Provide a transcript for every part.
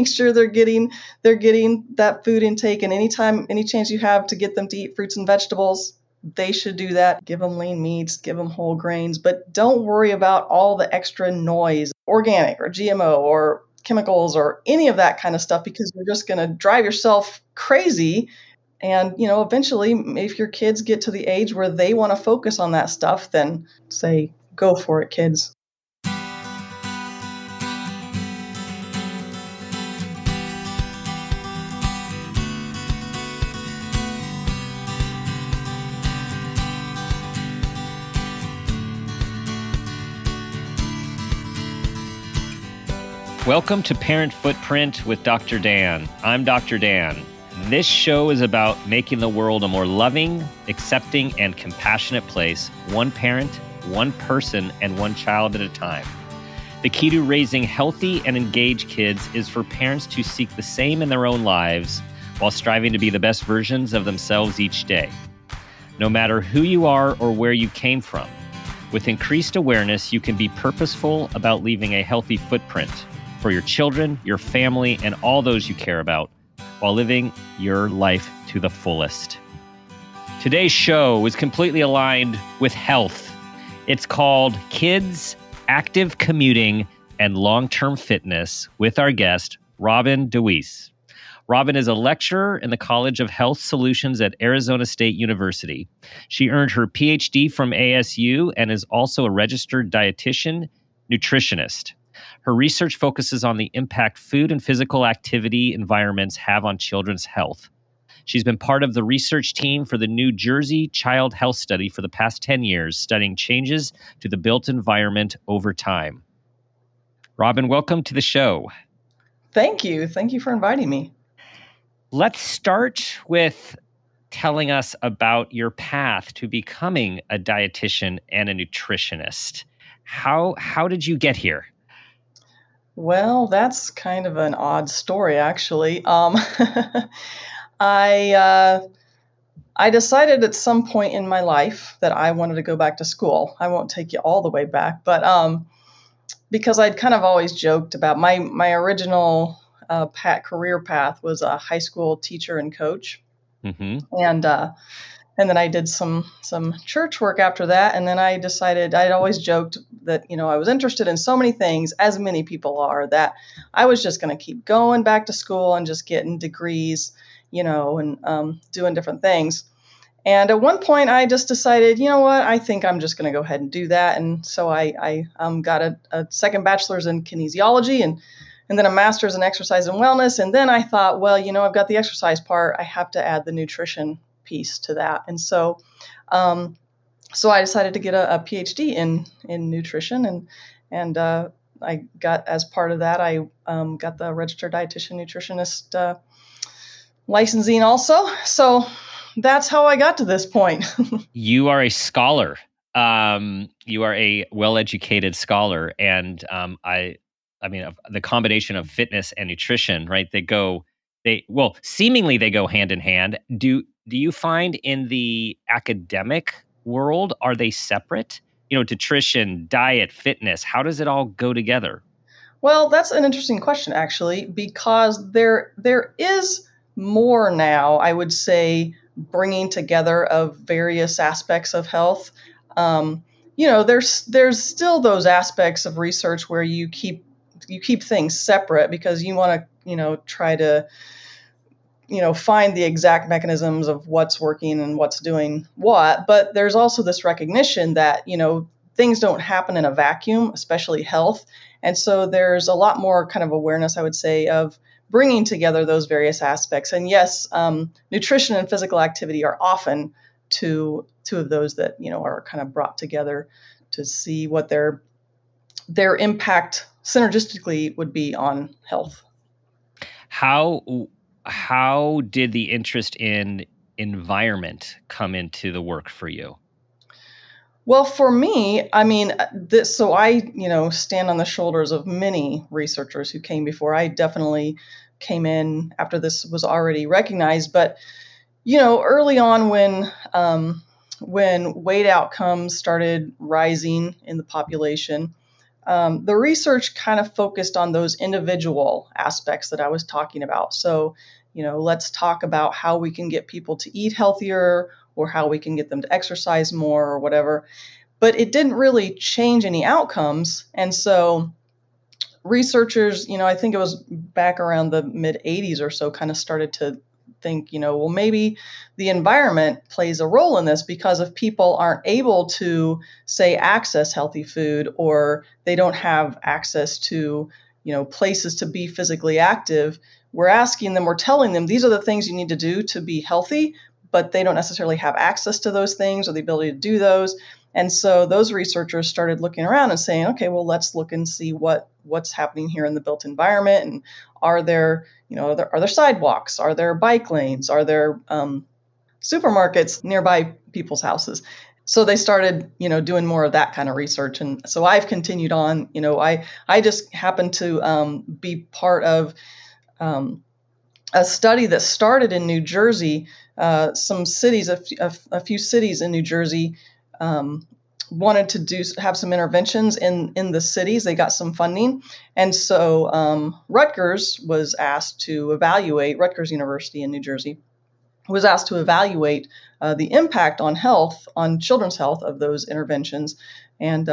make sure they're getting that food intake. And any chance you have to get them to eat fruits and vegetables, they should do that. Give them lean meats, give them whole grains, but don't worry about all the extra noise, organic or GMO or chemicals or any of that kind of stuff, because you're just going to drive yourself crazy. And, eventually, if your kids get to the age where they want to focus on that stuff, then say, go for it, kids. Welcome to Parent Footprint with Dr. Dan. I'm Dr. Dan. This show is about making the world a more loving, accepting, and compassionate place, one parent, one person, and one child at a time. The key to raising healthy and engaged kids is for parents to seek the same in their own lives while striving to be the best versions of themselves each day. No matter who you are or where you came from, with increased awareness, you can be purposeful about leaving a healthy footprint for your children, your family, and all those you care about, while living your life to the fullest. Today's show is completely aligned with health. It's called Kids, Active Commuting, and Long-Term Fitness with our guest, Robin DeWeese. Robin is a lecturer in the College of Health Solutions at Arizona State University. She earned her Ph.D. from ASU and is also a registered dietitian nutritionist. Her research focuses on the impact food and physical activity environments have on children's health. She's been part of the research team for the New Jersey Child Health Study for the past 10 years, studying changes to the built environment over time. Robin, welcome to the show. Thank you. Thank you for inviting me. Let's start with telling us about your path to becoming a dietitian and a nutritionist. How did you get here? Well, that's kind of an odd story, actually. I decided at some point in my life that I wanted to go back to school. I won't take you all the way back, but because I'd kind of always joked about my original career path was a high school teacher and coach, and then I did some church work after that. And then I decided, I'd always joked that, I was interested in so many things, as many people are, that I was just going to keep going back to school and just getting degrees, and doing different things. And at one point I just decided, you know what, I think I'm just going to go ahead and do that. And so I got a second bachelor's in kinesiology and then a master's in exercise and wellness. And then I thought, well, I've got the exercise part. I have to add the nutrition piece to that. And so I decided to get a Ph.D. in nutrition, and I got, as part of that, I got the Registered Dietitian Nutritionist licensing also. So that's how I got to this point. You are a scholar. You are a well-educated scholar, and I mean, the combination of fitness and nutrition, right? Seemingly they go hand in hand. Do you find in the academic world, are they separate? Nutrition, diet, fitness, how does it all go together? Well, that's an interesting question, actually, because there is more now, I would say, bringing together of various aspects of health. There's still those aspects of research where you keep things separate because you want to, try to, find the exact mechanisms of what's working and what's doing what. But there's also this recognition that, things don't happen in a vacuum, especially health. And so there's a lot more kind of awareness, I would say, of bringing together those various aspects. And yes, nutrition and physical activity are often two of those that, are kind of brought together to see what their impact synergistically would be on health. How did the interest in environment come into the work for you? Well, for me, I mean, so I, stand on the shoulders of many researchers who came before. I definitely came in after this was already recognized. But, early on when weight outcomes started rising in the population, the research kind of focused on those individual aspects that I was talking about. So, let's talk about how we can get people to eat healthier or how we can get them to exercise more or whatever. But it didn't really change any outcomes. And so researchers, I think it was back around the mid 80s or so, kind of started to think, well, maybe the environment plays a role in this, because if people aren't able to, say, access healthy food, or they don't have access to, places to be physically active, we're telling them these are the things you need to do to be healthy, but they don't necessarily have access to those things or the ability to do those. And so those researchers started looking around and saying, okay, well, let's look and see what's happening here in the built environment. And are there sidewalks? Are there bike lanes? Are there supermarkets nearby people's houses? So they started, doing more of that kind of research. And so I've continued on. I just happened to be part of a study that started in New Jersey. Some cities, a few cities in New Jersey, wanted to have some interventions in the cities. They got some funding. And so Rutgers University in New Jersey was asked to evaluate the impact on children's health of those interventions. And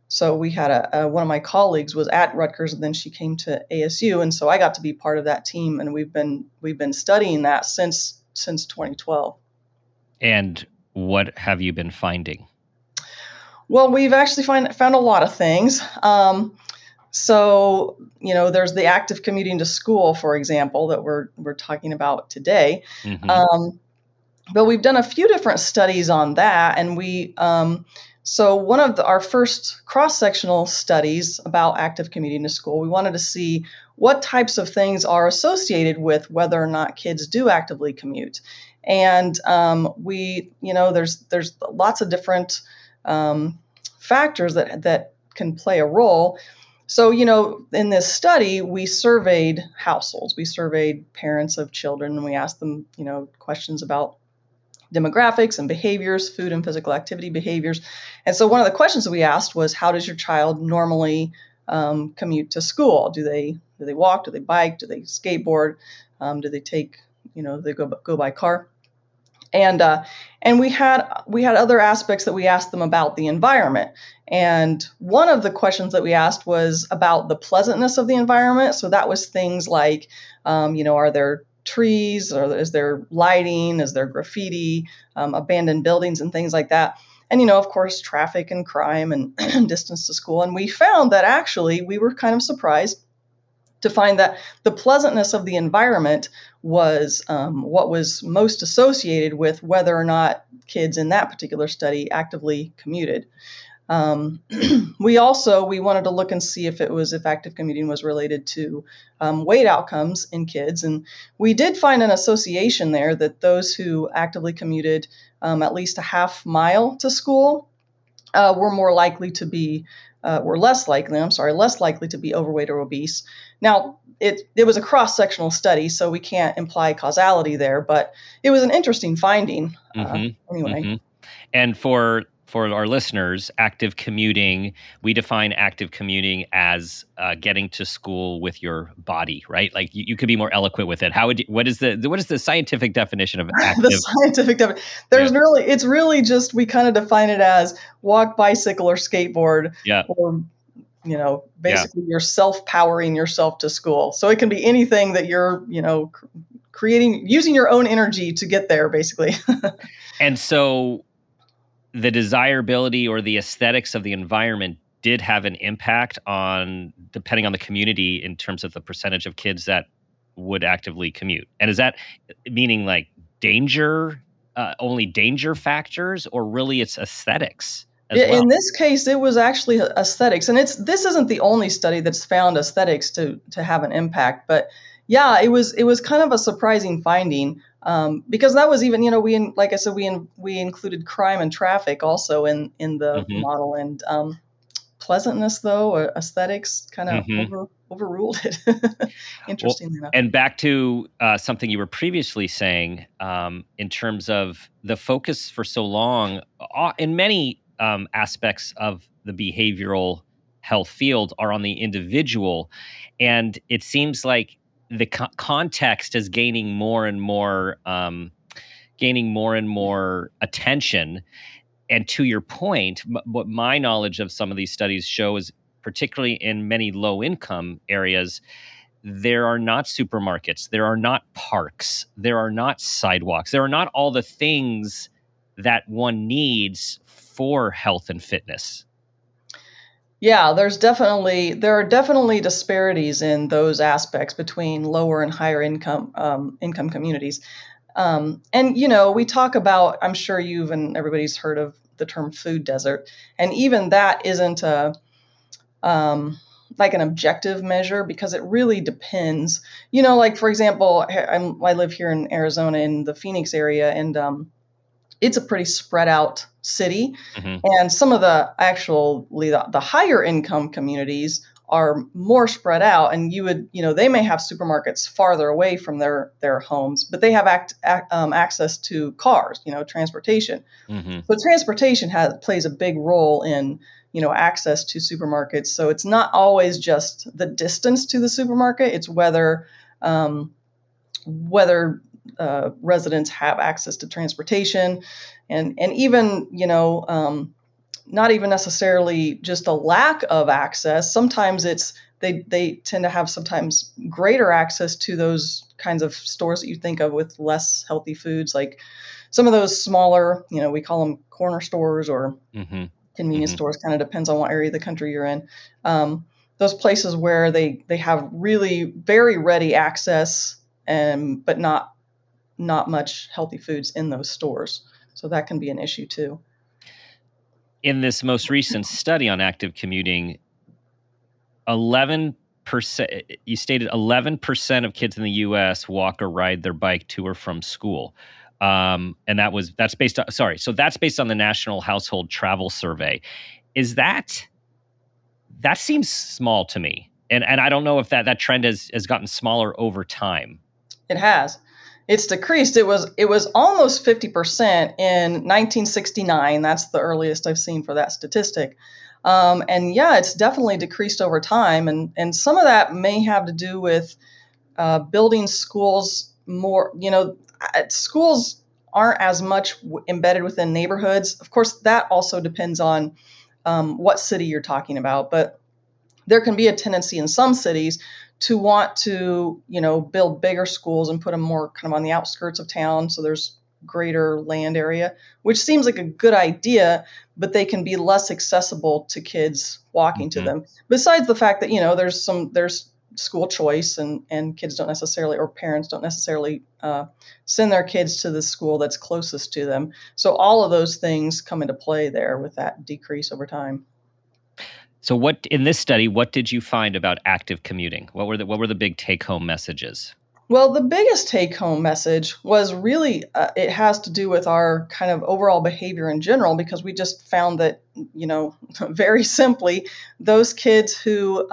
so we had one of my colleagues was at Rutgers, and then she came to ASU. And so I got to be part of that team. And we've been studying that since 2012. And what have you been finding? Well, we've actually found a lot of things. So, there's the active commuting to school, for example, that we're talking about today. Mm-hmm. But we've done a few different studies on that, and so one of our first cross-sectional studies about active commuting to school, we wanted to see what types of things are associated with whether or not kids do actively commute. And there's lots of different factors that can play a role. So, in this study, we surveyed households. We surveyed parents of children, and we asked them, questions about demographics and behaviors, food and physical activity behaviors. And so one of the questions that we asked was, how does your child normally commute to school? Do they walk? Do they bike? Do they skateboard? Do they take, they go by car? And we had other aspects that we asked them about the environment. And one of the questions that we asked was about the pleasantness of the environment. So that was things like, are there trees, or is there lighting? Is there graffiti, abandoned buildings and things like that? And, of course, traffic and crime and distance to school. And we found that actually we were kind of surprised to find that the pleasantness of the environment was what was most associated with whether or not kids in that particular study actively commuted. We wanted to look and see if active commuting was related to weight outcomes in kids. And we did find an association there that those who actively commuted at least a half mile to school were less likely to be overweight or obese. Now, it was a cross-sectional study, so we can't imply causality there, but it was an interesting finding anyway. Mm-hmm. And for our listeners, active commuting, we define active commuting as getting to school with your body, right? Like you could be more eloquent with it. What is the scientific definition of active? The scientific definition. It's really just, we kind of define it as walk, bicycle, or skateboard. Yeah. Or, basically you're self-powering yourself to school. So it can be anything that you're, creating, using your own energy to get there, basically. And so the desirability or the aesthetics of the environment did have an impact depending on the community, in terms of the percentage of kids that would actively commute. And is that meaning like only danger factors, or really it's aesthetics as well? In this case, it was actually aesthetics. And this isn't the only study that's found aesthetics to have an impact. But yeah, it was kind of a surprising finding. Because that was even, like I said, we included crime and traffic also in the mm-hmm. model, and pleasantness, though, or aesthetics, kind of mm-hmm. overruled it. Interestingly enough. And back to something you were previously saying, in terms of the focus for so long in many aspects of the behavioral health field are on the individual. And it seems like the context is gaining more and more attention. And to your point, what my knowledge of some of these studies show is, particularly in many low-income areas, there are not supermarkets, there are not parks, there are not sidewalks, there are not all the things that one needs for health and fitness. Yeah, there are definitely disparities in those aspects between lower and higher income communities. And we talk about, I'm sure you've and everybody's heard of the term food desert, and even that isn't like an objective measure, because it really depends. Like, for example, I live here in Arizona in the Phoenix area, and it's a pretty spread out city. Mm-hmm. And some of the higher income communities are more spread out, and they may have supermarkets farther away from their homes, but they have access to cars, transportation. Mm-hmm. So transportation plays a big role in access to supermarkets. So it's not always just the distance to the supermarket; it's whether residents have access to transportation, and even not even necessarily just a lack of access. Sometimes they tend to have sometimes greater access to those kinds of stores that you think of with less healthy foods, like some of those smaller, we call them corner stores or mm-hmm. convenience mm-hmm. stores. Kind of depends on what area of the country you're in. Those places where they have really very ready access, but not much healthy foods in those stores. So that can be an issue too. In this most recent study on active commuting, 11%, you stated 11% of kids in the U.S. walk or ride their bike to or from school. And that's based on the National Household Travel Survey. That seems small to me. And I don't know if that trend has gotten smaller over time. It has. It's decreased. It was almost 50% in 1969. That's the earliest I've seen for that statistic. And yeah, it's definitely decreased over time. And some of that may have to do with building schools more. Schools aren't as much embedded within neighborhoods. Of course, that also depends on what city you're talking about. But there can be a tendency in some cities to want to, build bigger schools and put them more kind of on the outskirts of town, so there's greater land area, which seems like a good idea, but they can be less accessible to kids walking mm-hmm. to them. Besides the fact that, there's school choice, and kids don't necessarily, or parents don't necessarily send their kids to the school that's closest to them. So all of those things come into play there with that decrease over time. So in this study, what did you find about active commuting? What were the big take-home messages? Well, the biggest take-home message was really it has to do with our kind of overall behavior in general, because we just found that, very simply, those kids who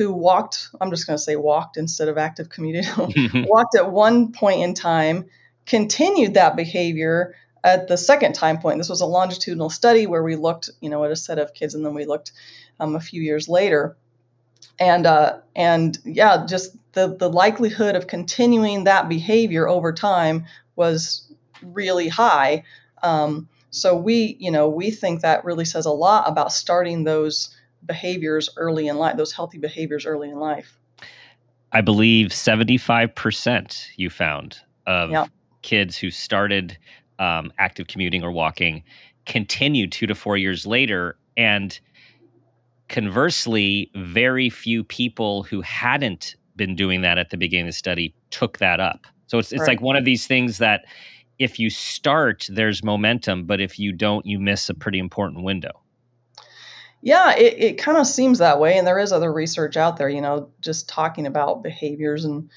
walked, I'm just going to say walked instead of active commuted, walked at one point in time, continued that behavior at the second time point. This was a longitudinal study where we looked, at a set of kids, and then we looked a few years later. And yeah, just the likelihood of continuing that behavior over time was really high. So we think that really says a lot about starting those behaviors early in life, those healthy behaviors early in life. I believe 75% you found of kids who started active commuting or walking continued 2 to 4 years later. And conversely, very few people who hadn't been doing that at the beginning of the study took that up. So it's Right. like one of these things that if you start, there's momentum, but if you don't, you miss a pretty important window. Yeah, it kind of seems that way. And there is other research out there, just talking about behaviors and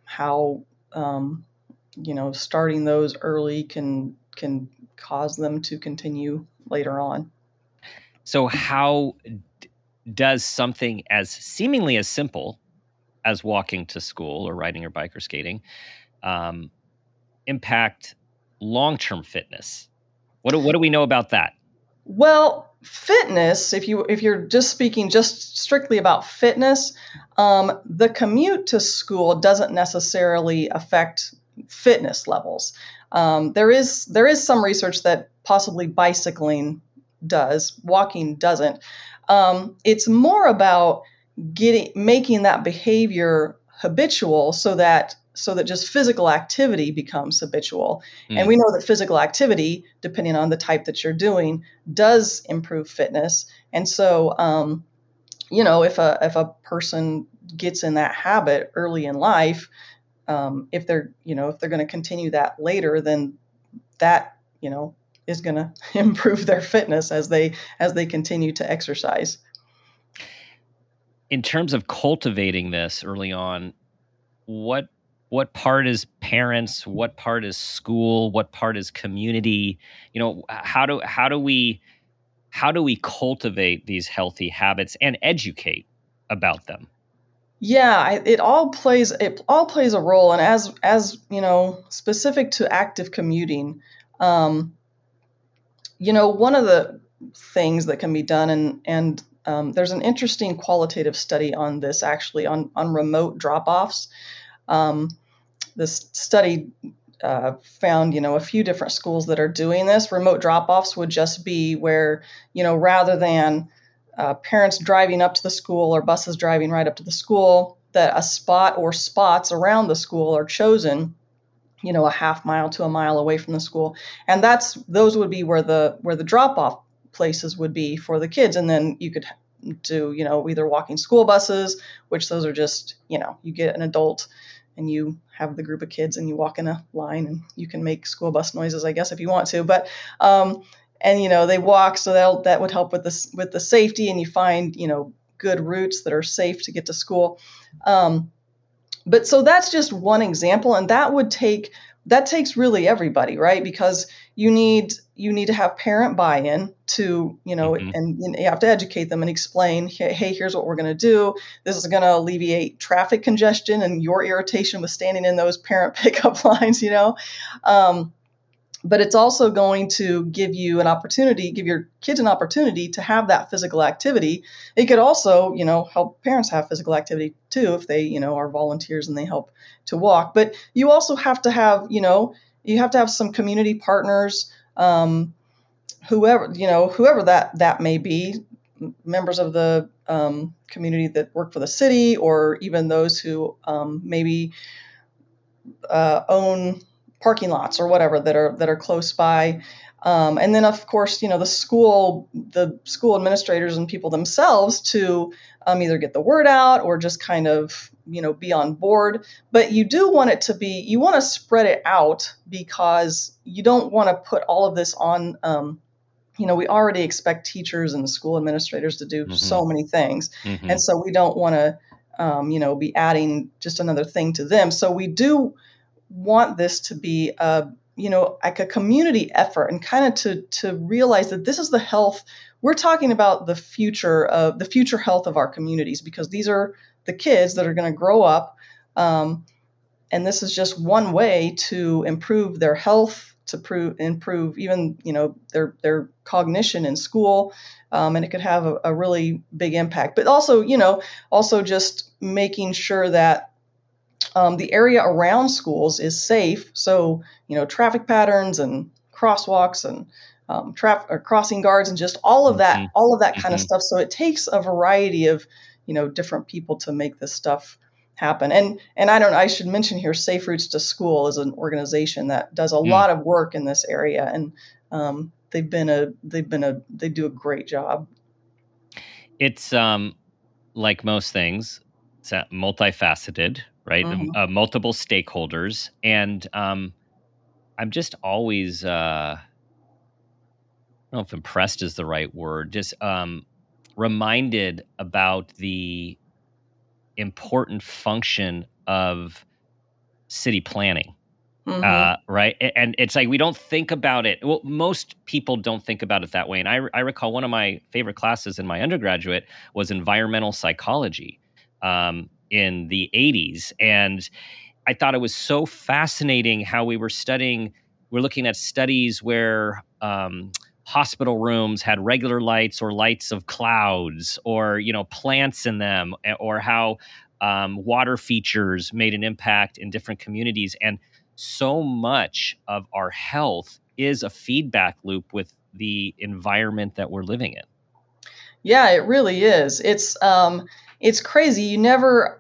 how, starting those early can cause them to continue later on. So how does something as seemingly as simple as walking to school or riding your bike or skating impact long-term fitness? What do we know about that? Well, fitness, if you're just speaking just strictly about fitness, the commute to school doesn't necessarily affect fitness levels. There is some research that possibly bicycling does, walking doesn't. It's more about making that behavior habitual so that just physical activity becomes habitual. And we know that physical activity, depending on the type that you're doing, does improve fitness. And so, if a person gets in that habit early in life, if they're going to continue that later, then that, is going to improve their fitness as they continue to exercise. In terms of cultivating this early on, what part is parents, what part is school, what part is community? How do we cultivate these healthy habits and educate about them? Yeah, it all plays a role, and as specific to active commuting, one of the things that can be done, and there's an interesting qualitative study on this, actually, on remote drop-offs. This study found, a few different schools that are doing this. Remote drop-offs would just be where, rather than parents driving up to the school or buses driving right up to the school, that a spot or spots around the school are chosen, a half mile to a mile away from the school. And those would be where the drop-off places would be for the kids. And then you could do, either walking school buses, which those are just, you get an adult and you have the group of kids and you walk in a line, and you can make school bus noises, I guess, if you want to. But they walk, so that would help with the safety, and you find good routes that are safe to get to school. But so that's just one example, and that takes really everybody, right? Because you need to have parent buy-in to, and you have to educate them and explain, hey, here's what we're going to do. This is going to alleviate traffic congestion and your irritation with standing in those parent pickup lines, But it's also going to give your kids an opportunity to have that physical activity. It could also, help parents have physical activity too, if they, are volunteers and they help to walk. But you also have to have, some community partners, whoever that may be, members of the community that work for the city, or even those who maybe own parking lots or whatever that are close by. And then, of course, the school administrators and people themselves to either get the word out or just kind of, be on board. But you want to spread it out, because you don't want to put all of this on, we already expect teachers and school administrators to do so many things. And so we don't want to, be adding just another thing to them. So we do want this to be like a community effort, and kind of to realize that this is the health we're talking about, the future health of our communities, because these are the kids that are going to grow up, and this is just one way to improve their health, to improve even their cognition in school, and it could have a really big impact. But also just making sure that the area around schools is safe. So, traffic patterns and crosswalks and crossing guards, and just all of that kind of stuff. So it takes a variety of, different people to make this stuff happen. And I should mention here, Safe Routes to School is an organization that does a lot of work in this area, and they do a great job. It's like most things, it's multifaceted, right? Multiple stakeholders. And I'm just always, I don't know if impressed is the right word, just reminded about the important function of city planning. Right. And it's like, we don't think about it. Well, most people don't think about it that way. And I recall one of my favorite classes in my undergraduate was environmental psychology in the 80s. And I thought it was so fascinating how we're looking at studies where hospital rooms had regular lights or lights of clouds, or, plants in them, or how water features made an impact in different communities. And so much of our health is a feedback loop with the environment that we're living in. Yeah, it really is. It's crazy. You never,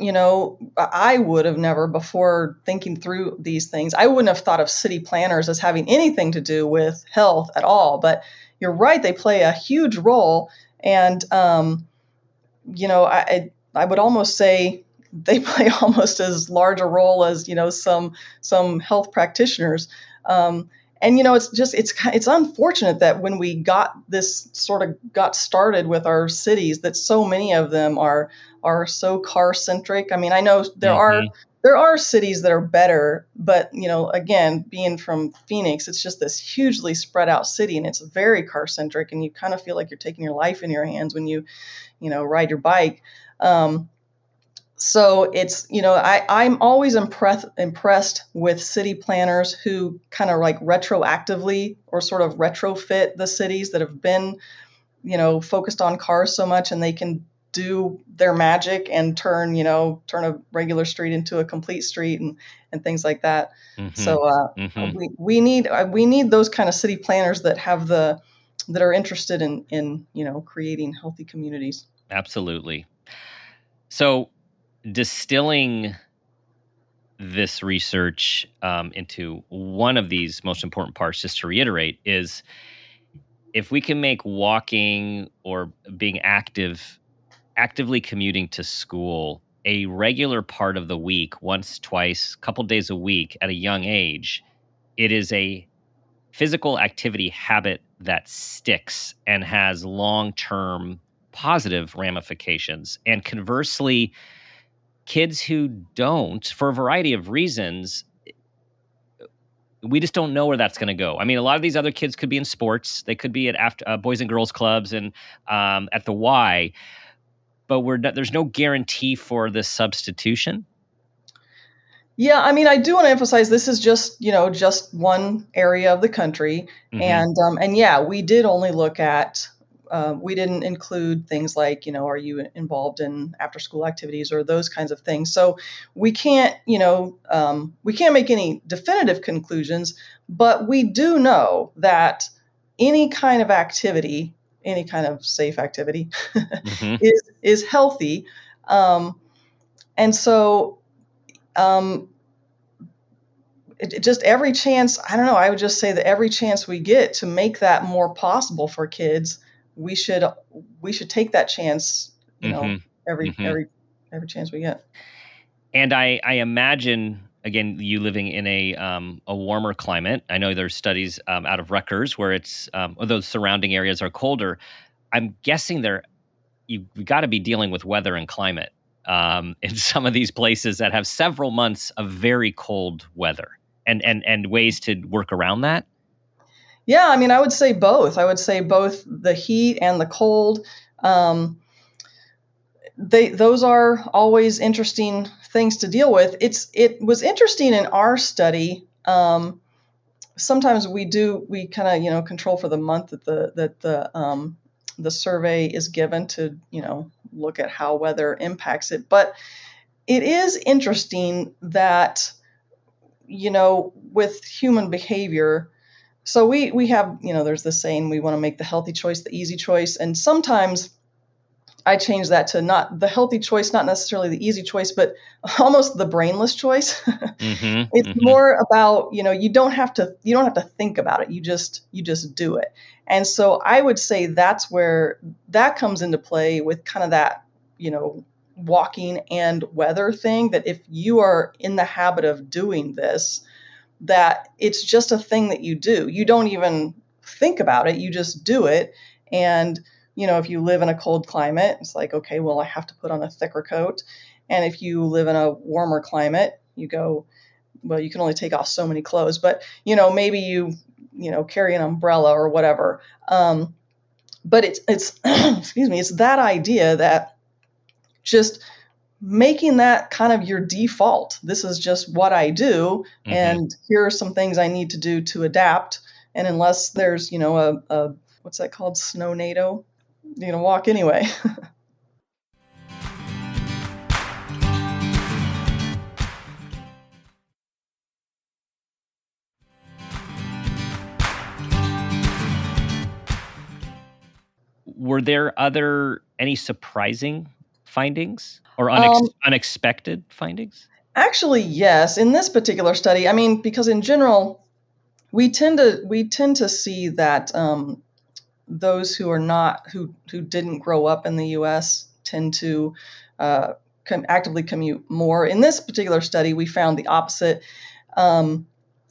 I would have never, before thinking through these things, I wouldn't have thought of city planners as having anything to do with health at all. But you're right, they play a huge role. And, I would almost say they play almost as large a role as, some health practitioners. And it's unfortunate that when we got started with our cities, that so many of them are so car centric. I mean, I know there are cities that are better, but again, being from Phoenix, it's just this hugely spread out city, and it's very car centric, and you kind of feel like you're taking your life in your hands when you ride your bike. So it's, I'm always impressed with city planners who kind of like retroactively or sort of retrofit the cities that have been, focused on cars so much, and they can do their magic and turn a regular street into a complete street and things like that. So we need those kind of city planners that are interested in creating healthy communities. Absolutely. So distilling this research into one of these most important parts, just to reiterate, is if we can make walking or being actively commuting to school a regular part of the week, once, twice, a couple days a week at a young age, it is a physical activity habit that sticks and has long-term positive ramifications. And conversely, kids who don't, for a variety of reasons, we just don't know where that's going to go. I mean, a lot of these other kids could be in sports. They could be at boys and girls clubs and at the Y, but there's no guarantee for this substitution. Yeah, I mean, I do want to emphasize this is just one area of the country, and yeah, we did only look at. We didn't include things like, are you involved in after school activities or those kinds of things. So we can't make any definitive conclusions, but we do know that any kind of activity, any kind of safe activity is healthy. And so just every chance, I don't know, I would just say that every chance we get to make that more possible for kids, we should take that chance, every chance we get. And I imagine, again, you living in a warmer climate. I know there's studies out of Rutgers where it's those surrounding areas are colder. I'm guessing you've got to be dealing with weather and climate in some of these places that have several months of very cold weather, and ways to work around that. Yeah, I mean, I would say both. I would say both the heat and the cold. Those are always interesting things to deal with. It was interesting in our study. Sometimes we kind of control for the month that the survey is given to look at how weather impacts it. But it is interesting that with human behavior. So we have, there's this saying, we want to make the healthy choice the easy choice. And sometimes I change that to not the healthy choice, not necessarily the easy choice, but almost the brainless choice. It's more about, you don't have to think about it. You just do it. And so I would say that's where that comes into play with kind of that, walking and weather thing, that if you are in the habit of doing this, that it's just a thing that you do. You don't even think about it. You just do it. And, if you live in a cold climate, it's like, okay, well, I have to put on a thicker coat. And if you live in a warmer climate, you go, well, you can only take off so many clothes, but, maybe you carry an umbrella or whatever. But it's excuse me, it's that idea that just making that kind of your default. This is just what I do, and here are some things I need to do to adapt. And unless there's, a what's that called? Snow NATO. You're gonna walk anyway. Were there any surprising findings or unexpected findings? Actually, yes. In this particular study, I mean, because in general, we tend to see that those who are not who didn't grow up in the U.S. tend to actively commute more. In this particular study, we found the opposite. But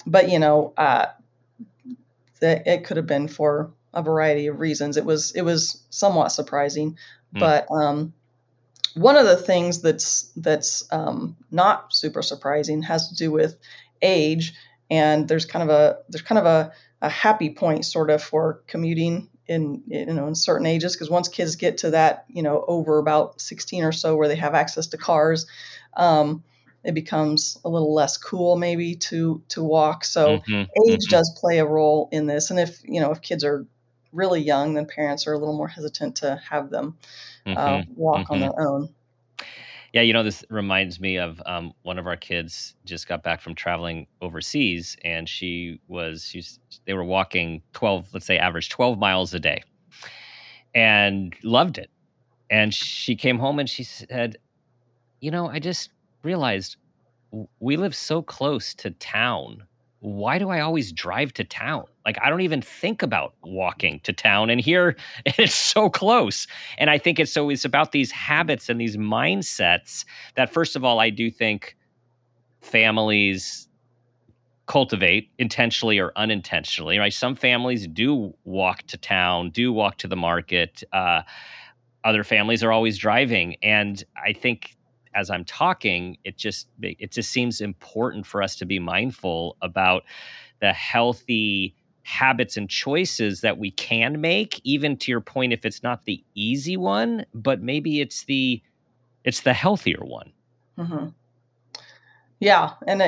that it could have been for a variety of reasons. It was somewhat surprising, but one of the things that's not super surprising has to do with age, and there's kind of a happy point sort of for commuting in certain ages, because once kids get to that over about 16 or so where they have access to cars, it becomes a little less cool maybe to walk. So age does play a role in this, and if kids are really young, then parents are a little more hesitant to have them walk on their own. Yeah, this reminds me of one of our kids just got back from traveling overseas, and they were walking 12, let's say average 12 miles a day, and loved it. And she came home and she said, I just realized we live so close to town. Why do I always drive to town? Like, I don't even think about walking to town, and here it's so close. And I think it's about these habits and these mindsets that, first of all, I do think families cultivate intentionally or unintentionally, right? Some families do walk to town, do walk to the market. Other families are always driving. And I think as I'm talking, it just seems important for us to be mindful about the healthy habits and choices that we can make, even to your point, if it's not the easy one, but maybe it's the healthier one. Mm-hmm. Yeah, and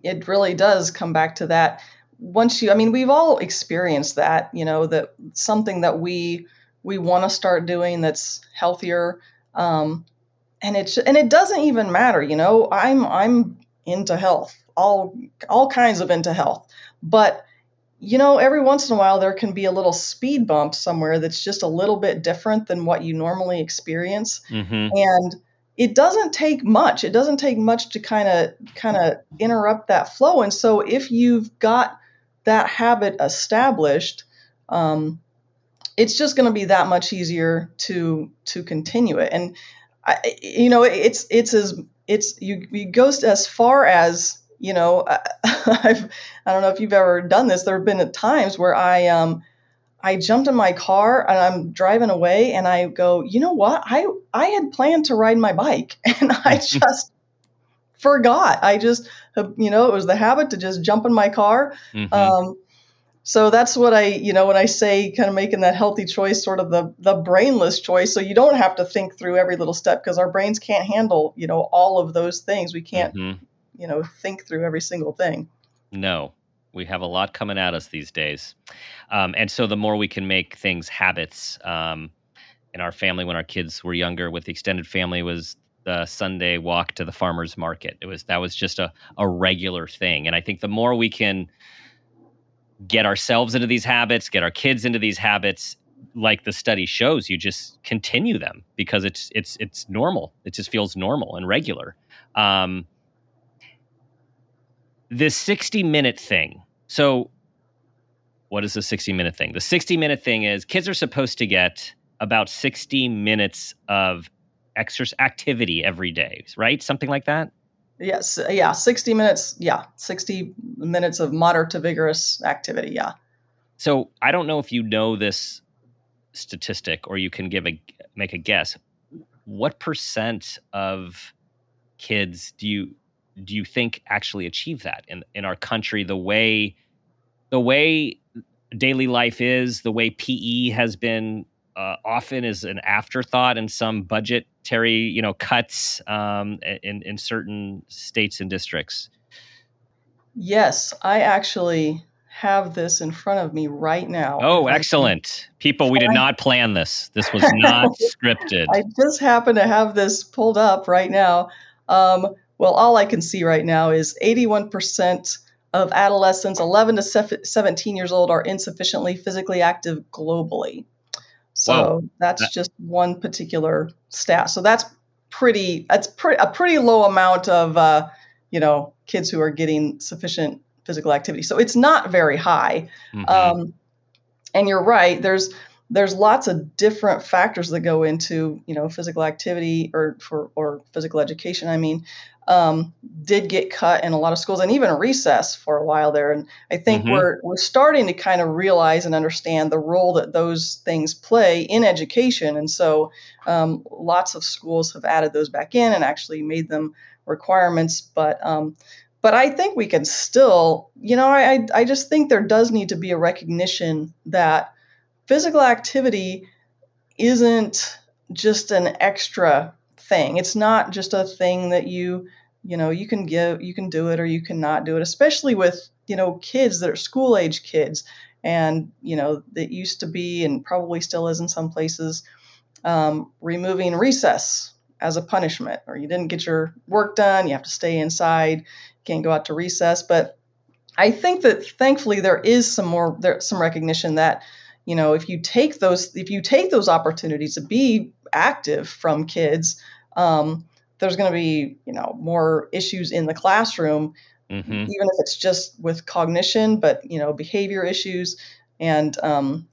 it really does come back to that. We've all experienced that, that something that we want to start doing that's healthier, and it doesn't even matter, I'm into health, all kinds of into health, but every once in a while there can be a little speed bump somewhere that's just a little bit different than what you normally experience, and it doesn't take much. It doesn't take much to kind of interrupt that flow. And so if you've got that habit established, it's just going to be that much easier to continue it. And you go as far as I don't know if you've ever done this. There have been times where I jumped in my car and I'm driving away and I go, you know what? I had planned to ride my bike and I just forgot. I just, it was the habit to just jump in my car. So that's what when I say kind of making that healthy choice, sort of the brainless choice. So you don't have to think through every little step, because our brains can't handle, all of those things. We can't, think through every single thing. No. We have a lot coming at us these days. And so the more we can make things habits, in our family, when our kids were younger, with the extended family, was the Sunday walk to the farmer's market. That was just a regular thing. And I think the more we can get ourselves into these habits, get our kids into these habits, like the study shows, you just continue them because it's normal. It just feels normal and regular. This 60-minute thing. So what is the 60-minute thing? The 60-minute thing is kids are supposed to get about 60 minutes of exercise activity every day, right? Something like that? Yes. Yeah. 60 minutes. Yeah. 60 minutes of moderate to vigorous activity. Yeah. So I don't know if you know this statistic or you can make a guess. What percent of kids do you think actually achieve that in our country, the way daily life is, the way PE has been often is an afterthought and some budgetary, cuts in certain states and districts? Yes, I actually have this in front of me right now. Oh, excellent. People, we did not plan this. This was not scripted. I just happen to have this pulled up right now. Well, all I can see right now is 81% of adolescents 11 to 17 years old are insufficiently physically active globally. So that's just one particular stat. So that's a pretty low amount of kids who are getting sufficient physical activity. So it's not very high. Mm-hmm. And you're right. There's lots of different factors that go into physical activity or physical education. I mean, did get cut in a lot of schools and even recess for a while there. And I think we're starting to kind of realize and understand the role that those things play in education. And so lots of schools have added those back in and actually made them requirements. But I think we can still, I just think there does need to be a recognition that physical activity isn't just an extra thing. It's not just a thing that you can do it or you cannot do it, especially with, kids that are school age kids. And, that used to be and probably still is in some places, removing recess as a punishment, or you didn't get your work done, you have to stay inside, can't go out to recess. But I think that thankfully there is some recognition that, if you take those opportunities to be active from kids, there's going to be, more issues in the classroom, even if it's just with cognition, but, behavior issues. And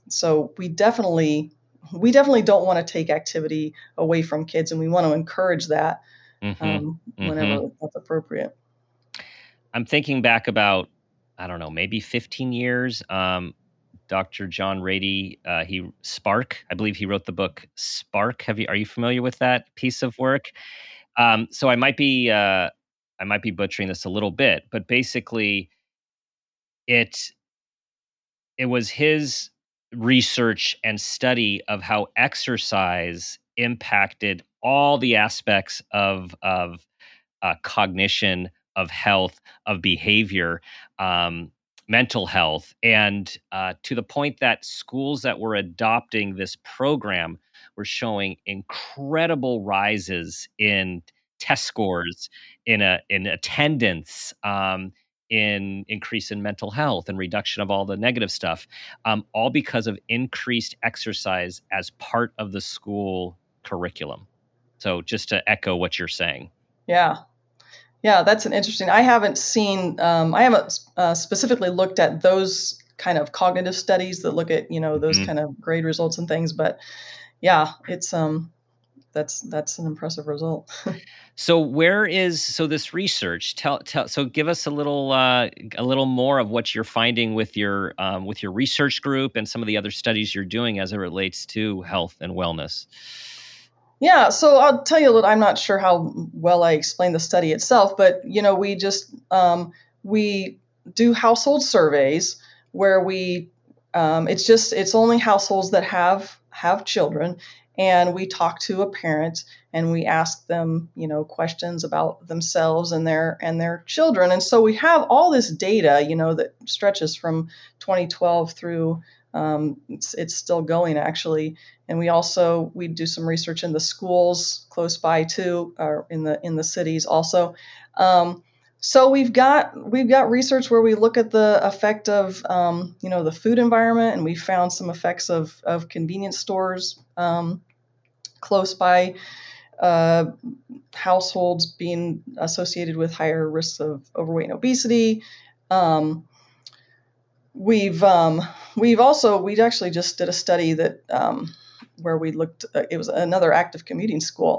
so we definitely don't want to take activity away from kids, and we want to encourage that whenever that's appropriate. I'm thinking back about, I don't know, maybe 15 years. Dr. John Rady, Spark, I believe he wrote the book Spark. Are you familiar with that piece of work? So I might be butchering this a little bit, but basically it was his research and study of how exercise impacted all the aspects of cognition, of health, of behavior, mental health, and to the point that schools that were adopting this program were showing incredible rises in test scores, in attendance, in increase in mental health and reduction of all the negative stuff, all because of increased exercise as part of the school curriculum. So just to echo what you're saying. Yeah, that's an interesting. I haven't specifically looked at those kind of cognitive studies that look at, those kind of grade results and things. But yeah, it's that's an impressive result. So this research? So give us a little more of what you're finding with your research group and some of the other studies you're doing as it relates to health and wellness. Yeah, so I'll tell you a little. I'm not sure how well I explained the study itself, but we just we do household surveys where it's only households that have children, and we talk to a parent and we ask them questions about themselves and their children. And so we have all this data that stretches from 2012 through it's still going actually. And we do some research in the schools close by too, or in the cities also. So we've got research where we look at the effect of the food environment, and we found some effects of convenience stores close by households being associated with higher risks of overweight and obesity. We actually just did a study that where we looked. It was another active commuting study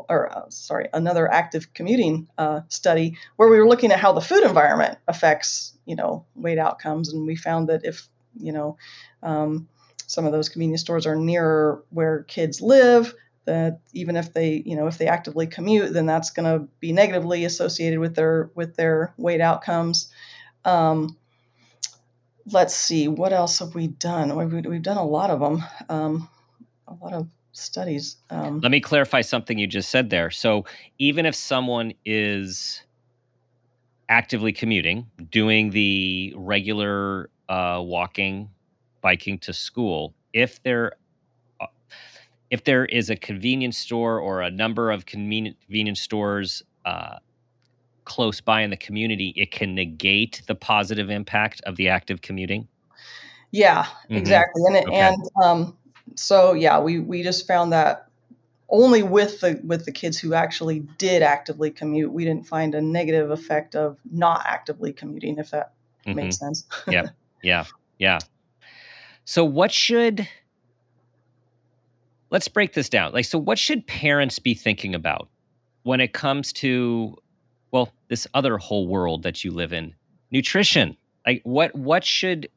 where we were looking at how the food environment affects weight outcomes, and we found that if some of those convenience stores are near where kids live, that even if they actively commute, then that's going to be negatively associated with their weight outcomes. Let's see, what else have we done? We've done a lot of them, a lot of studies. Let me clarify something you just said there. So even if someone is actively commuting, doing the regular walking, biking to school, if there is a convenience store or a number of convenience stores close by in the community, it can negate the positive impact of the active commuting? Yeah, Mm-hmm. exactly. Okay. So yeah, we just found that only with the kids who actually did actively commute, we didn't find a negative effect of not actively commuting, if that makes sense. Yep. Yeah. So let's break this down. Like, so what should parents be thinking about when it comes to, well, this other whole world that you live in, nutrition? Like, what should,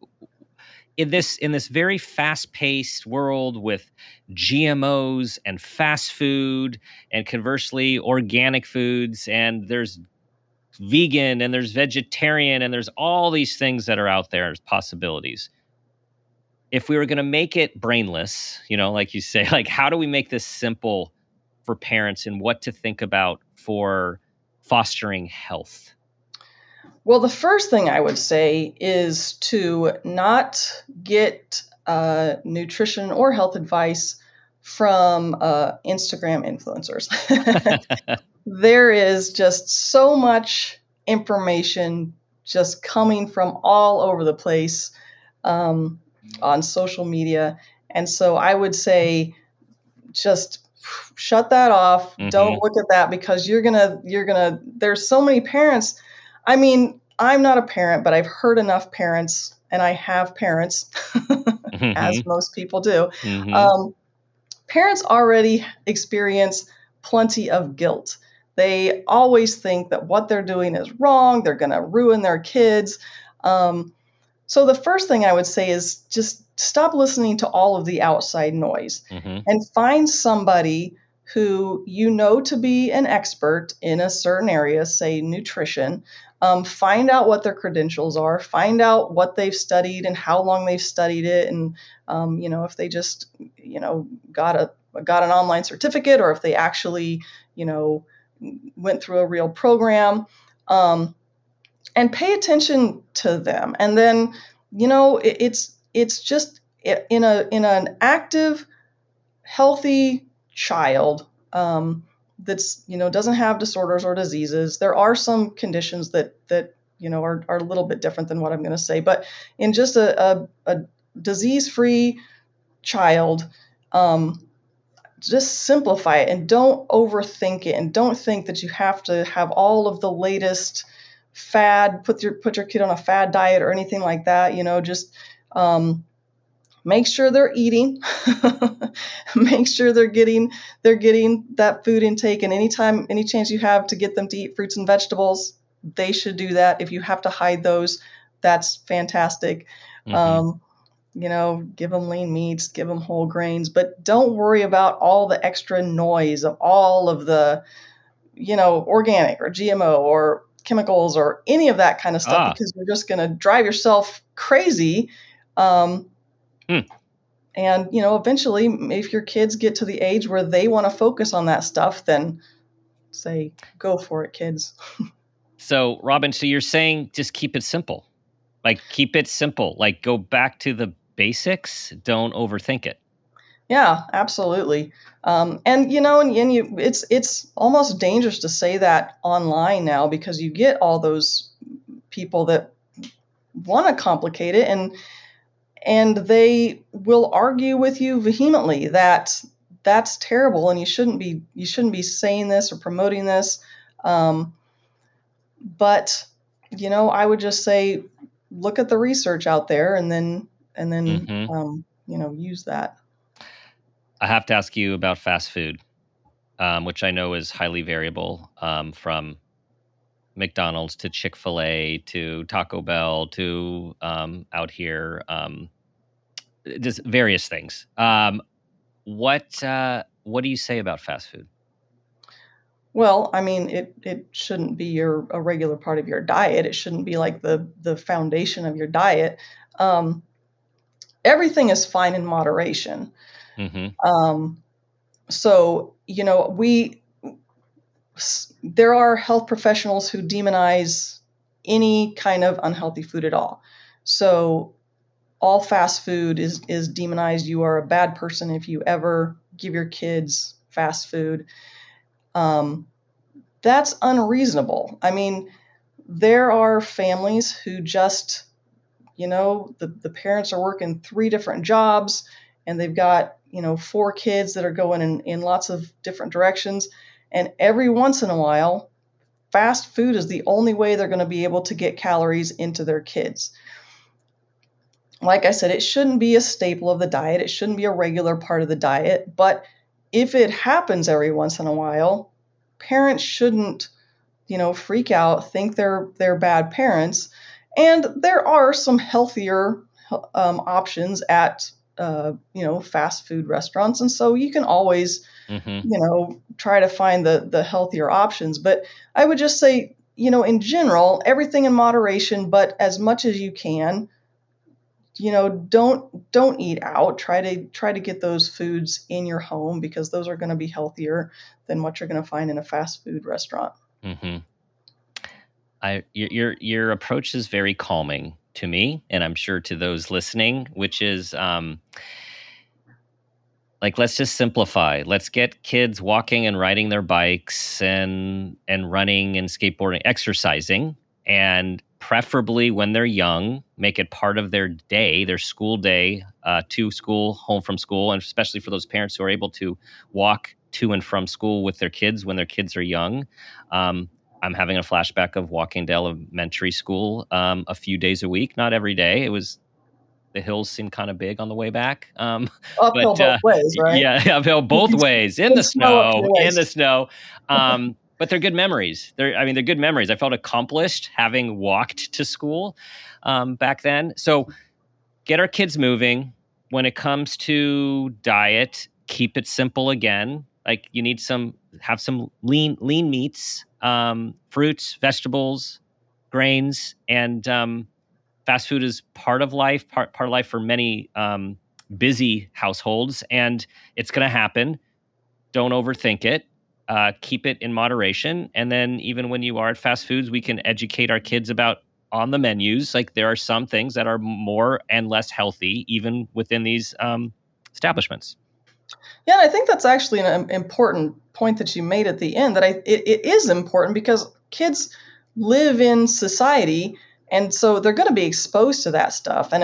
in this very fast-paced world with GMOs and fast food and conversely organic foods, and there's vegan and there's vegetarian and there's all these things that are out there as possibilities. If we were going to make it brainless, like you say, like, how do we make this simple for parents and what to think about for fostering health? Well, the first thing I would say is to not get nutrition or health advice from Instagram influencers. There is just so much information just coming from all over the place on social media. And so I would say just shut that off. Don't look at that, because there's so many parents. I mean, I'm not a parent, but I've heard enough parents, and I have parents, as most people do. Parents already experience plenty of guilt. They always think that what they're doing is wrong. They're going to ruin their kids. So the first thing I would say is just stop listening to all of the outside noise and find somebody who you know to be an expert in a certain area, say nutrition. Find out what their credentials are, find out what they've studied and how long they've studied it. And, if they just, got an online certificate, or if they actually, went through a real program. And pay attention to them. And then, it's just in an active, healthy child that's, doesn't have disorders or diseases. There are some conditions that are a little bit different than what I'm going to say, but in just a disease-free child, just simplify it and don't overthink it, and don't think that you have to have all of the latest fad, put your kid on a fad diet or anything like that. Just make sure they're eating, make sure they're getting that food intake, and any chance you have to get them to eat fruits and vegetables, they should do that. If you have to hide those, that's fantastic. Give them lean meats, give them whole grains, but don't worry about all the extra noise of all of the, organic or GMO or chemicals or any of that kind of stuff, because you're just going to drive yourself crazy. And, eventually, if your kids get to the age where they want to focus on that stuff, then say, go for it, kids. So, Robin, so you're saying just keep it simple. Like, keep it simple. Like, go back to the basics. Don't overthink it. Yeah, absolutely. It's almost dangerous to say that online now, because you get all those people that want to complicate it, and they will argue with you vehemently that that's terrible and you shouldn't be saying this or promoting this. But I would just say, look at the research out there, and then use that. I have to ask you about fast food, which I know is highly variable, from McDonald's to Chick-fil-A to Taco Bell to out here, just various things. What do you say about fast food? Well, I mean, it shouldn't be a regular part of your diet. It shouldn't be like the foundation of your diet. Everything is fine in moderation. So, there are health professionals who demonize any kind of unhealthy food at all. So all fast food is demonized. You are a bad person if you ever give your kids fast food. That's unreasonable. I mean, there are families who just, the parents are working 3 different jobs and they've got, 4 kids that are going in lots of different directions. And every once in a while, fast food is the only way they're going to be able to get calories into their kids. Like I said, it shouldn't be a staple of the diet. It shouldn't be a regular part of the diet. But if it happens every once in a while, parents shouldn't, freak out, think they're bad parents. And there are some healthier options at, fast food restaurants. And so you can always, try to find the healthier options. But I would just say, in general, everything in moderation, but as much as you can, don't eat out. Try to get those foods in your home because those are going to be healthier than what you're going to find in a fast food restaurant. Mm-hmm. Your approach is very calming to me, and I'm sure to those listening, which is let's just simplify. Let's get kids walking and riding their bikes and running and skateboarding, exercising, and preferably when they're young, make it part of their day, their school day, to school, home from school, and especially for those parents who are able to walk to and from school with their kids when their kids are young. I'm having a flashback of walking to elementary school a few days a week, not every day. The hills seem kind of big on the way back. Uphill both ways, right? Yeah, uphill both ways, in the snow. But they're good memories. They're good memories. I felt accomplished having walked to school back then. So get our kids moving. When it comes to diet, keep it simple again. Like you need have some lean meats, fruits, vegetables, grains, and fast food is part of life, part of life for many busy households, and it's going to happen. Don't overthink it. Keep it in moderation. And then even when you are at fast foods, we can educate our kids about on the menus. Like there are some things that are more and less healthy, even within these establishments. Yeah, and I think that's actually an important point that you made at the end, that it is important because kids live in society, and so they're going to be exposed to that stuff. And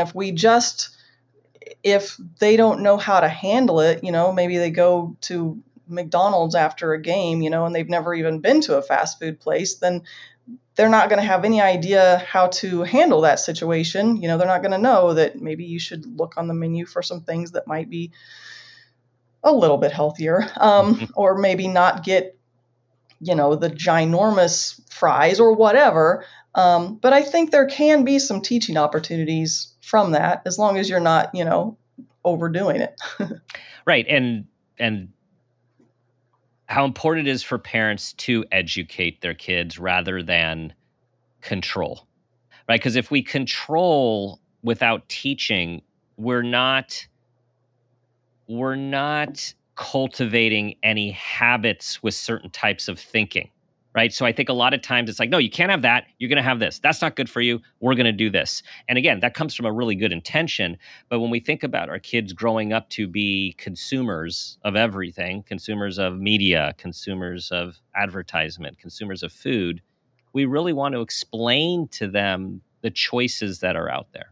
if they don't know how to handle it, maybe they go to McDonald's after a game, and they've never even been to a fast food place, then they're not going to have any idea how to handle that situation. They're not going to know that maybe you should look on the menu for some things that might be a little bit healthier, or maybe not get, the ginormous fries or whatever. But I think there can be some teaching opportunities from that, as long as you're not, overdoing it. Right. And how important it is for parents to educate their kids rather than control, right? Because if we control without teaching, we're not cultivating any habits with certain types of thinking, right? So I think a lot of times it's like, no, you can't have that. You're going to have this. That's not good for you. We're going to do this. And again, that comes from a really good intention. But when we think about our kids growing up to be consumers of everything, consumers of media, consumers of advertisement, consumers of food, we really want to explain to them the choices that are out there.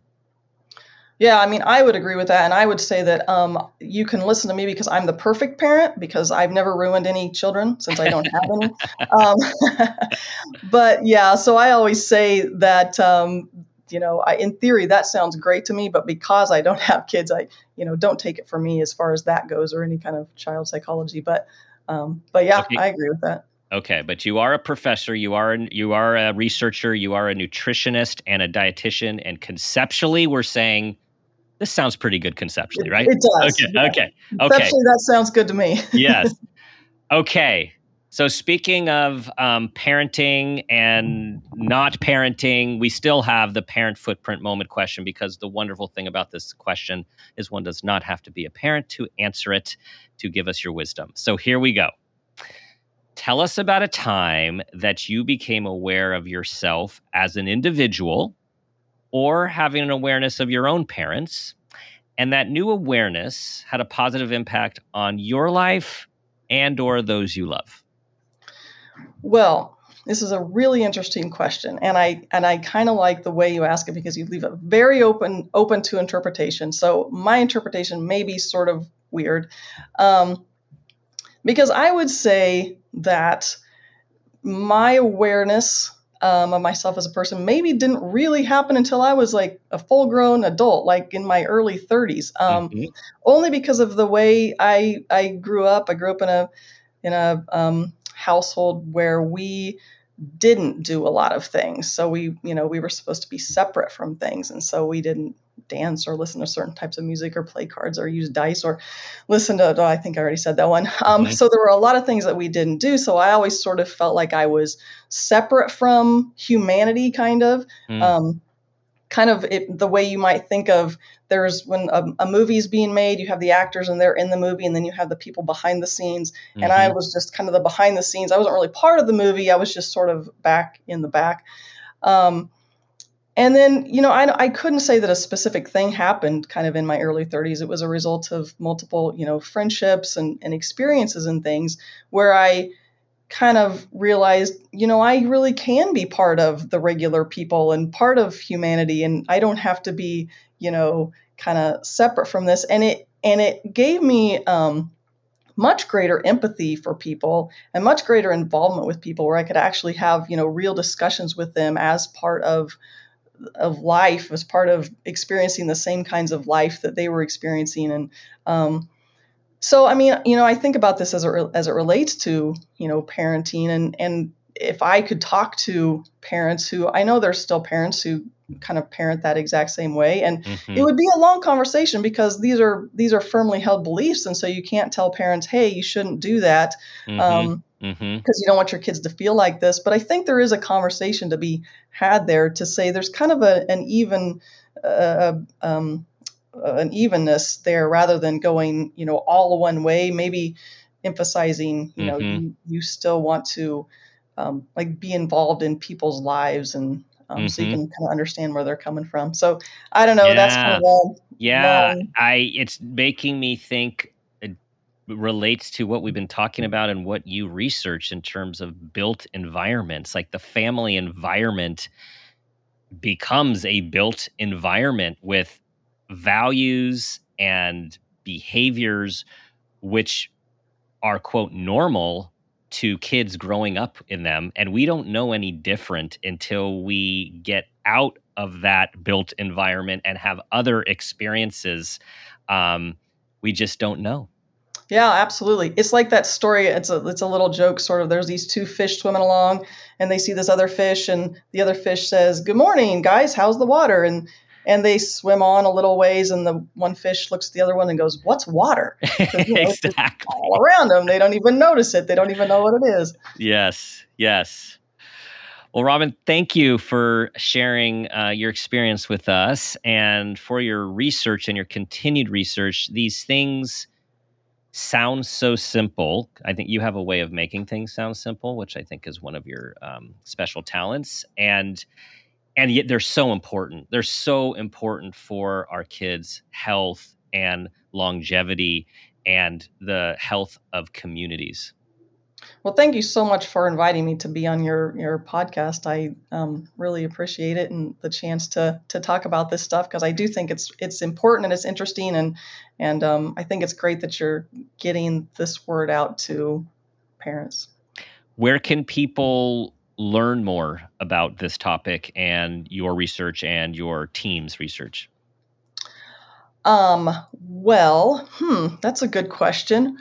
Yeah, I mean, I would agree with that. And I would say that you can listen to me because I'm the perfect parent, because I've never ruined any children since I don't have any. But yeah, so I always say that, in theory, that sounds great to me. But because I don't have kids, don't take it from me as far as that goes, or any kind of child psychology. But yeah, okay. I agree with that. Okay, but you are a professor, you are a researcher, you are a nutritionist and a dietitian, and conceptually we're saying this sounds pretty good conceptually, right? It does. Okay. Conceptually, that sounds good to me. Yes. Okay. So speaking of parenting and not parenting, we still have the parent footprint moment question, because the wonderful thing about this question is one does not have to be a parent to answer it, to give us your wisdom. So here we go. Tell us about a time that you became aware of yourself as an individual or having an awareness of your own parents. And that new awareness had a positive impact on your life and or those you love. Well, this is a really interesting question, and I kind of like the way you ask it because you leave it very open to interpretation. So my interpretation may be sort of weird, because I would say that my awareness of myself as a person maybe didn't really happen until I was like a full-grown adult, like in my early 30s. Only because of the way I grew up. I grew up in a household where we didn't do a lot of things. So we were supposed to be separate from things, and so we didn't dance or listen to certain types of music or play cards or use dice or listen to, I think I already said that one. So there were a lot of things that we didn't do. So I always sort of felt like I was separate from humanity, kind of. The way you might think of, there's when a movie's being made, you have the actors and they're in the movie, and then you have the people behind the scenes. And I was just kind of the behind the scenes. I wasn't really part of the movie. I was just sort of back in the back. And then, I couldn't say that a specific thing happened kind of in my early 30s. It was a result of multiple, friendships and experiences and things where I kind of realized, I really can be part of the regular people and part of humanity, and I don't have to be, kind of separate from this. And it gave me much greater empathy for people and much greater involvement with people, where I could actually have, real discussions with them as part of life, as part of experiencing the same kinds of life that they were experiencing. And so, I mean, I think about this as it relates to, parenting, and if I could talk to parents who, I know there's still parents who kind of parent that exact same way, and it would be a long conversation because these are firmly held beliefs, and so you can't tell parents, hey, you shouldn't do that, because you don't want your kids to feel like this. But I think there is a conversation to be had there to say there's kind of an evenness there, rather than going, all one way. Maybe emphasizing, you still want to be involved in people's lives, and so you can kind of understand where they're coming from. So I don't know. Yeah. That's kind of it's making me think. It relates to what we've been talking about and what you research in terms of built environments. Like the family environment becomes a built environment with values and behaviors which are, quote, normal to kids growing up in them. And we don't know any different until we get out of that built environment and have other experiences. We just don't know. Yeah, absolutely. It's like that story. It's a little joke, sort of. There's these two fish swimming along, and they see this other fish, and the other fish says, "Good morning, guys. How's the water?" And they swim on a little ways, and the one fish looks at the other one and goes, "What's water?" It's Exactly. all around them. They don't even notice it. They don't even know what it is. Yes. Well, Robin, thank you for sharing your experience with us and for your research and your continued research. These things sound so simple. I think you have a way of making things sound simple, which I think is one of your special talents. And yet they're so important. They're so important for our kids' health and longevity and the health of communities. Well, thank you so much for inviting me to be on your podcast. I really appreciate it, and the chance to talk about this stuff, because I do think it's important and it's interesting, and I think it's great that you're getting this word out to parents. Where can people learn more about this topic and your research and your team's research? Well, that's a good question.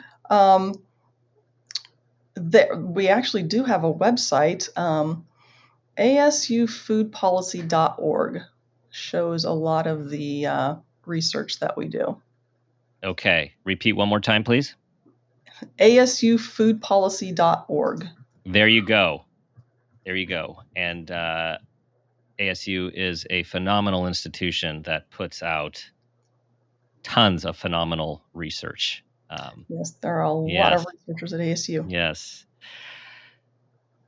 We actually do have a website. ASUfoodpolicy.org shows a lot of the research that we do. Okay. Repeat one more time, please. ASUfoodpolicy.org. There you go. And ASU is a phenomenal institution that puts out tons of phenomenal research. Yes, there are a lot of researchers at ASU. Yes.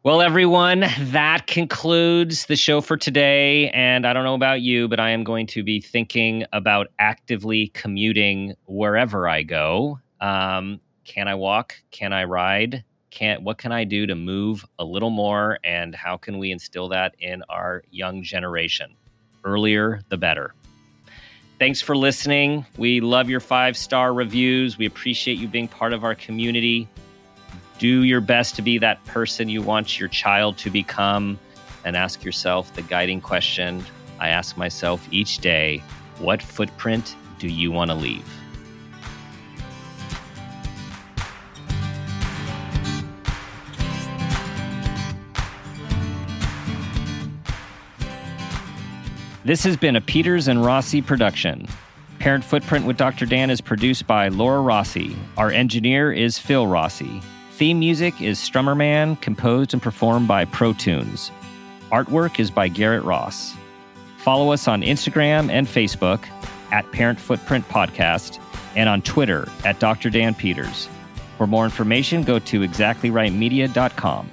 Well, everyone, that concludes the show for today. And I don't know about you, but I am going to be thinking about actively commuting wherever I go. Can I walk? Can I ride? What can I do to move a little more? And how can we instill that in our young generation? Earlier, the better. Thanks for listening. We love your 5-star reviews. We appreciate you being part of our community. Do your best to be that person you want your child to become, and ask yourself the guiding question I ask myself each day: what footprint do you want to leave? This has been a Peters and Rossi production. Parent Footprint with Dr. Dan is produced by Laura Rossi. Our engineer is Phil Rossi. Theme music is Strummerman, composed and performed by ProTunes. Artwork is by Garrett Ross. Follow us on Instagram and Facebook at Parent Footprint Podcast, and on Twitter at Dr. Dan Peters. For more information, go to exactlyrightmedia.com.